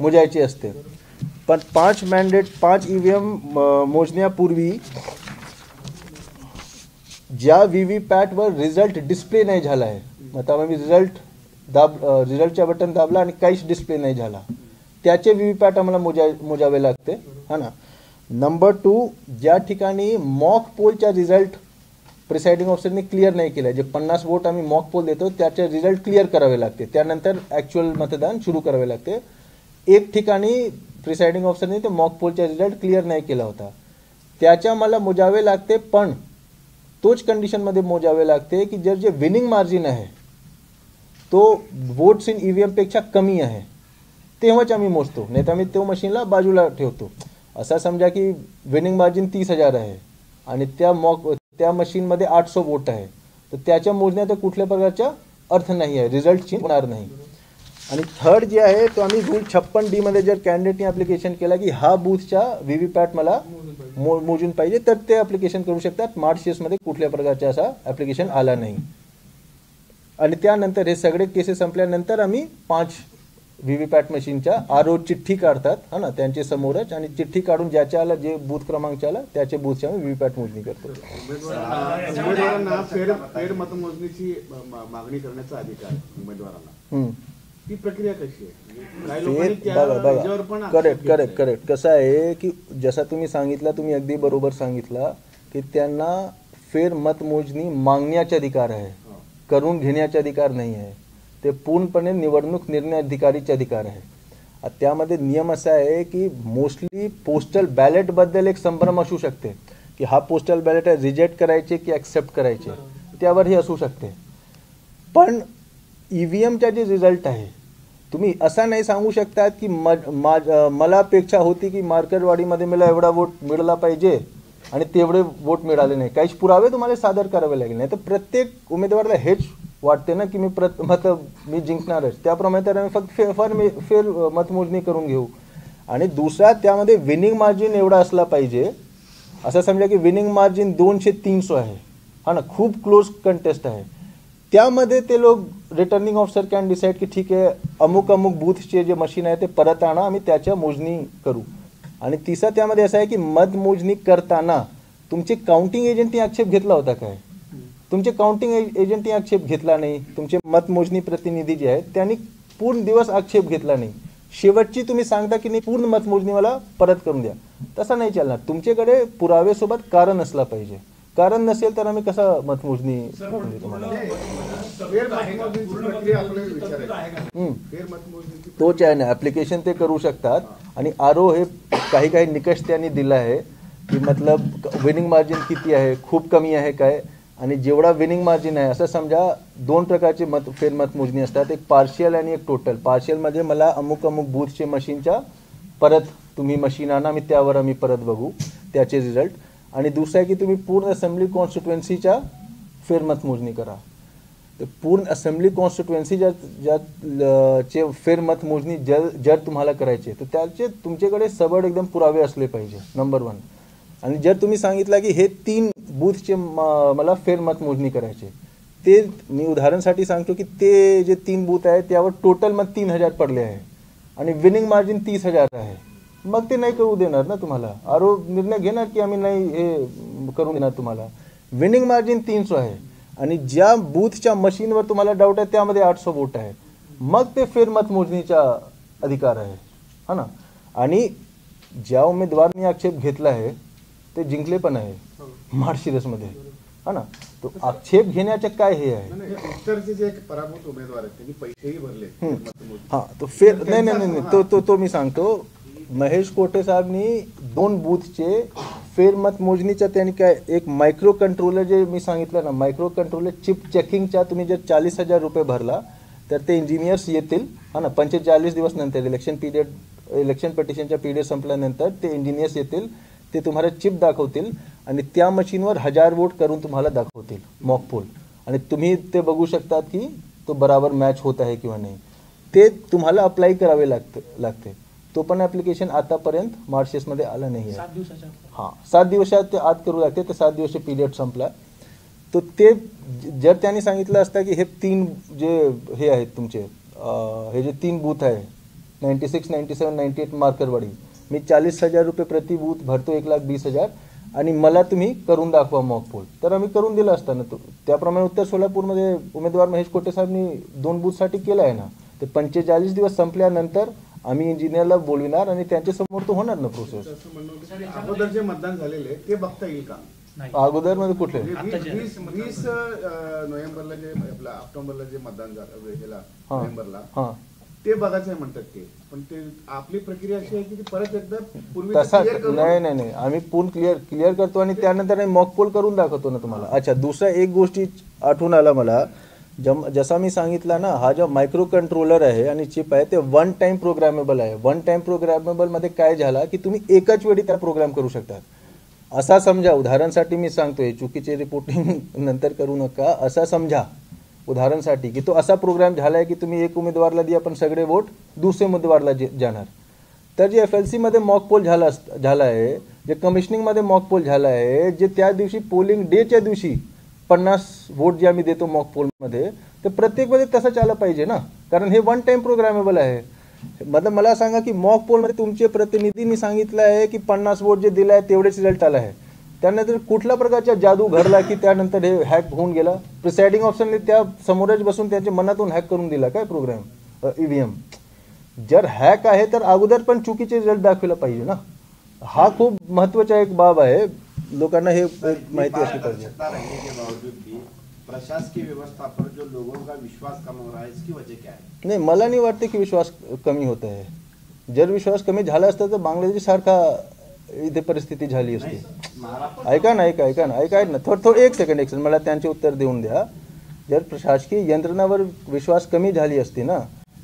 मोजायची असते. पण 5 EVM मोजण्यापूर्वी ज्या व्हीव्हीपॅटवर रिझल्ट डिस्प्ले नाही झाला आहे, आता आम्ही रिझल्टच्या बटन दाबला आणि काहीच डिस्प्ले नाही झाला, त्याचे व्हीव्हीपॅट आम्हाला मोजावे लागते, हा ना. नंबर 2, ज्या ठिकाणी मॉक पोलचा रिझल्ट प्रिसाइडिंग ऑफिसरने क्लिअर नाही केला, जे 50 वोट आम्ही मॉक पोल देतो त्याचे रिझल्ट क्लिअर करावे लागते, त्यानंतर ॲक्च्युअल मतदान सुरू करावे लागते. एक ठिकाणी प्रिसाइडिंग ऑफिसरने ते मॉक पोलचा रिझल्ट क्लिअर नाही केला होता, त्याच्या मला मोजावे लागते. पण तोच कंडिशनमध्ये मोजावे लागते की जर जे विनिंग मार्जिन आहे तो वोट्स इन EVM पेक्षा कमी आहे, तेव्हाच आम्ही मोजतो, नाही तर आम्ही तो मशीनला बाजूला ठेवतो. असा समजा की विनिंग मार्जिन 30,000 आहे आणि त्या मशीनमध्ये 800 वोट आहे, तर त्याच्या मोजण्यात कुठल्या प्रकारचा अर्थ नाही आहे, रिझल्ट चेंज होणार नाही. आणि थर्ड जे आहे तो आम्ही रूल 56D मध्ये जर कॅन्डिडेटने ॲप्लिकेशन केला की हा बूथचा व्हीव्हीपॅट मला मोजून पाहिजे, तर ते ॲप्लिकेशन करू शकतात. मार्चेसमध्ये कुठल्या प्रकारचा असा ॲप्लिकेशन आला नाही. आणि त्यानंतर हे सगळे केसेस संपल्यानंतर आम्ही 5 व्हीव्हीपॅट मशीनच्या RO चिठ्ठी काढतात, हा ना, त्यांच्या समोरच, आणि चिठ्ठी काढून ज्याच्या आला, जे बूथ क्रमांक आला त्याचे बूथच्या आम्ही व्हीव्हीपॅट मोजणी करतो. उमेदवारांना फेर मतमोजणीची मागणी करण्याचा अधिकार उमेदवारांना, ती प्रक्रिया कशी आहे? करेक्ट. कसं आहे की जसा तुम्ही सांगितलं, तुम्ही अगदी बरोबर सांगितलं की त्यांना फेर मतमोजणी मागण्याचा अधिकार आहे, करून घेण्याचा अधिकार नाही आहे. ते पूर्णपणे निवडणूक निर्णय अधिकारीचे अधिकार आहे. त्यामध्ये नियम असा आहे की मोस्टली पोस्टल बॅलेटबद्दल एक संभ्रम असू शकते की हा पोस्टल बॅलेट आहे, रिजेक्ट करायचे की ॲक्सेप्ट करायचे, त्यावरही असू शकते. पण EVMचा जे रिझल्ट आहे, तुम्ही असा नाही सांगू शकतात की मला अपेक्षा होती की मार्केटवाडीमध्ये मला एवढा वोट मिळाला पाहिजे आणि तेवढे वोट मिळाले नाही, काहीच पुरावे तुम्हाला सादर करावे लागेल. नाही तर प्रत्येक उमेदवाराला हेच वाटते ना की मी जिंकणारच, त्याप्रमाणे तर आम्ही फक्त फेर मतमोजणी करून घेऊ. आणि दुसरा, त्यामध्ये विनिंग मार्जिन एवढा असला पाहिजे, असं समजा की विनिंग मार्जिन 200-300 आहे, हा ना, खूप क्लोज कंटेस्ट आहे, त्यामध्ये ते लोक रिटर्निंग ऑफिसर कॅन डिसाईड की ठीक आहे, अमुक बूथचे जे मशीन आहे ते परत आणा, आम्ही त्याच्या मोजणी करू. आणि तिसरा त्यामध्ये असं आहे की मतमोजणी करताना तुमचे काउंटिंग एजंटनी आक्षेप घेतला होता काय? तुमचे काउंटिंग एजंटनी आक्षेप घेतला नाही, तुमचे मतमोजणी प्रतिनिधी जे आहेत त्यांनी पूर्ण दिवस आक्षेप घेतला नाही, शेवटची तुम्ही सांगता की नाही पूर्ण मतमोजणी मला परत करून द्या, तसं नाही चालणार. तुमच्याकडे पुरावेसोबत कारण असला पाहिजे, कारण नसेल तर आम्ही कसा मतमोजणी तुम्हाला. तोच आहे ना, ॲप्लिकेशन ते करू शकतात. आणि RO हे काही निकष त्यांनी दिला आहे की मतलब विनिंग मार्जिन किती आहे, खूप कमी आहे काय, आणि जेवढा विनिंग मार्जिन आहे, असं समजा 2 प्रकारचे फेर मतमोजणी असतात, एक पार्शियल आणि एक टोटल. पार्शियलमध्ये मला अमुक बूथचे मशीनच्या परत तुम्ही मशीन आणा, आम्ही त्यावर आम्ही परत बघू त्याचे रिझल्ट. आणि दुसरं आहे की तुम्ही पूर्ण असेंब्ली कॉन्स्टिट्युएन्सीच्या फेर मतमोजणी करा. तर पूर्ण असेंब्ली कॉन्स्टिट्युएन्सी चे फेर मतमोजणी जर तुम्हाला करायचे तर त्याचे तुमच्याकडे सबळ एकदम पुरावे असले पाहिजे, नंबर 1. आणि जर तुम्ही सांगितलं की हे 3 बूथचे मला फेर मतमोजणी करायचे, ते मी उदाहरणासाठी सांगतो की ते जे 3 बूथ आहे त्यावर टोटल मत 3000 पडले आहे आणि विनिंग मार्जिन 30,000 आहे, मग ते नाही करू देणार ना तुम्हाला. RO निर्णय घेणार की आम्ही नाही हे करून देणार तुम्हाला. विनिंग मार्जिन 300 आहे आणि ज्या बूथच्या मशीनवर तुम्हाला डाऊट आहे त्यामध्ये 800 वोट आहे, मग ते फेर मतमोजणीचा अधिकार आहे, हा ना. आणि ज्या उमेदवारांनी आक्षेप घेतला आहे ते जिंकले पण आहे मार्शिरसमध्ये, हा ना. तो आक्षेप घेण्याचे काय हे आहे, उत्तरचे जे पराभूत उमेदवार आहेत त्यांनी पैसेही भरले, हा, तो फेर नाही तो मी सांगतो. महेश कोटे साहेबनी 2 बूथचे फेर मतमोजणीच्या त्यांनी काय एक मायक्रो कंट्रोलर, जे मी सांगितलं ना, मायक्रो कंट्रोलर चिप चेकिंगच्या तुम्ही जर 40,000 रुपये भरला तर ते इंजिनियर्स येतील, हा ना, 45 दिवस नंतर इलेक्शन पिटिशनच्या पिरियड संपल्यानंतर ते इंजिनियर्स येतील, ते तुम्हाला चिप दाखवतील आणि त्या मशीनवर 1000 वोट करून तुम्हाला दाखवतील मॉक पोल, आणि तुम्ही ते बघू शकतात की तो बराबर मॅच होत आहे किंवा नाही. ते तुम्हाला अप्लाय करावे लागते. तो पण ॲप्लिकेशन आतापर्यंत मार्चेसमध्ये आला नाही आहे. 7 दिवसात आत करू लागते, तर 7 दिवसाचे पिरियड संपला. तर ते जर त्यांनी सांगितलं असतं की हे 3 जे हे आहेत तुमचे, हे जे 3 बूथ आहे 96, 97, 98 मार्करवाडी, मी 40,000 रुपये प्रति बूथ भरतो, 1,20,000, आणि मला तुम्ही करून दाखवा मॉक पोल, तर आम्ही करून दिलं असताना तो त्याप्रमाणे उत्तर सोलापूरमध्ये उमेदवार महेश कोटे साहेबांनी 2 बूथसाठी केलं आहे ना. ते 45 दिवस संपल्यानंतर आम्ही इंजिनियरला बोलविणार आणि त्यांच्या समोर तो होणार ना प्रोसेस. असं म्हणणं होतं की अगोदर जे मतदान झालेले ते बघता येईल का? अगोदर मध्ये कुठले 20 नोव्हेंबरला जे आपला ऑक्टोबरला जे मतदान झालं नोव्हेंबरला ते बघायचं आहे म्हणतात ते, पण ते आपली प्रक्रिया अशी आहे की ती परत एकदा पूर्वी तसा नाही आम्ही पूर्ण क्लिअर करतो आणि त्यानंतर मॉक पोल करून दाखवतो ना तुम्हाला. अच्छा, दुसरा एक गोष्टी आठवून आला मला, जसा मी सांगितला ना, हा जो मायक्रो कंट्रोलर आहे आणि चिप आहे ते 1 टाइम प्रोग्रामेबल आहे. 1 टाइम प्रोग्रामेबल मध्ये काय झाला की तुम्ही एकाच वेळी त्या प्रोग्राम करू शकता. असा समजा, उदाहरणासाठी मी सांगतोय, चुकीचे रिपोर्टिंग नंतर करू नका, असा समजा उदाहरणासाठी की तो असा प्रोग्राम झालाय की तुम्ही एक उमेदवारला दिया पण सगळे वोट दुसरे उमेदवारला जाणार. तर जे FLC मध्ये मॉक पोल झाला आहे, जे कमिशनिंग मध्ये मॉक पोल झाला आहे, जे त्या दिवशी पोलिंग डेच्या दिवशी 50 वोट जे आम्ही देतो मॉक पोल मध्ये, तर प्रत्येक मध्ये तसं चाललं पाहिजे ना, कारण हे 1 टाइम प्रोग्रामेबल आहे. मतलब मला सांगा की मॉक पोल मध्ये तुमचे प्रतिनिधींनी सांगितलं आहे की 50 वोट जे दिले आहे तेवढेच रिझल्ट आला आहे. त्यानंतर कुठल्या प्रकारचा जादू घडला की त्यानंतर हे हॅक होऊन गेला? प्रिसाइडिंग ऑफिसरने त्या समोरच बसून त्यांच्या मनातून हॅक करून दिला काय प्रोग्राम EVM? जर हॅक आहे तर अगोदर पण चुकीचे रिझल्ट दाखवला पाहिजे ना. हा खूप महत्वाचा एक बाब आहे, लोकांना हे माहिती असली पाहिजे. रहने के बावजूद भी प्रशासकीय व्यवस्था पर जो लोगों का विश्वास कम हो रहा है, इसकी वजह क्या है? नाही, मला नाही वाटते की विश्वास कमी होत आहे. जर विश्वास कमी झाला असता तर बांगलादेश सारखा इथे परिस्थिती झाली असती. ऐका ना थोडं एक सेकंड मला त्यांचे उत्तर देऊन द्या. जर प्रशासकीय यंत्रणावर विश्वास कमी झाली असती ना,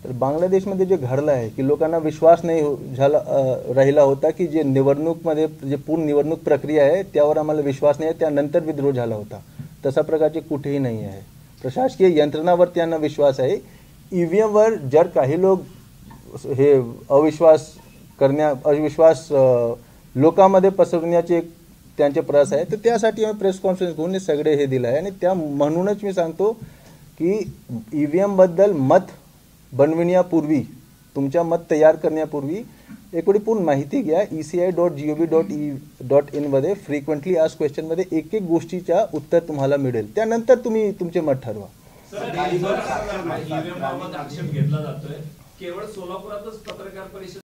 तर बांगलादेशमध्ये जे घडलं आहे की लोकांना विश्वास नाही राहिला होता की जे निवडणूकमध्ये जे पूर्ण निवडणूक प्रक्रिया आहे त्यावर आम्हाला विश्वास नाही आहे, त्यानंतर विद्रोह झाला होता, तसा प्रकारचे कुठेही नाही आहे. प्रशासकीय यंत्रणावर त्यांना विश्वास आहे. EVM वर जर काही लोक हे अविश्वास लोकांमध्ये पसरवण्याचे त्यांचे प्रयास आहे, तर त्यासाठी आम्ही प्रेस कॉन्फरन्स घेऊन हे सगळे हे दिलं आहे. आणि त्या म्हणूनच मी सांगतो की EVM बद्दल मत बनविण्यापूर्वी, तुमच्या मत तयार करण्यापूर्वी एक वेळी पूर्ण माहिती घ्या. ECI.gov.in मध्ये फ्रिक्वेंटली आज क्वेश्चन मध्ये एक गोष्टीच्या उत्तर तुम्हाला मिळेल, त्यानंतर तुम्ही तुमचे मत ठरवा. EVM बाबत आक्षेप घेतला जातोय, केवळ सोलापुरातच पत्रकार परिषद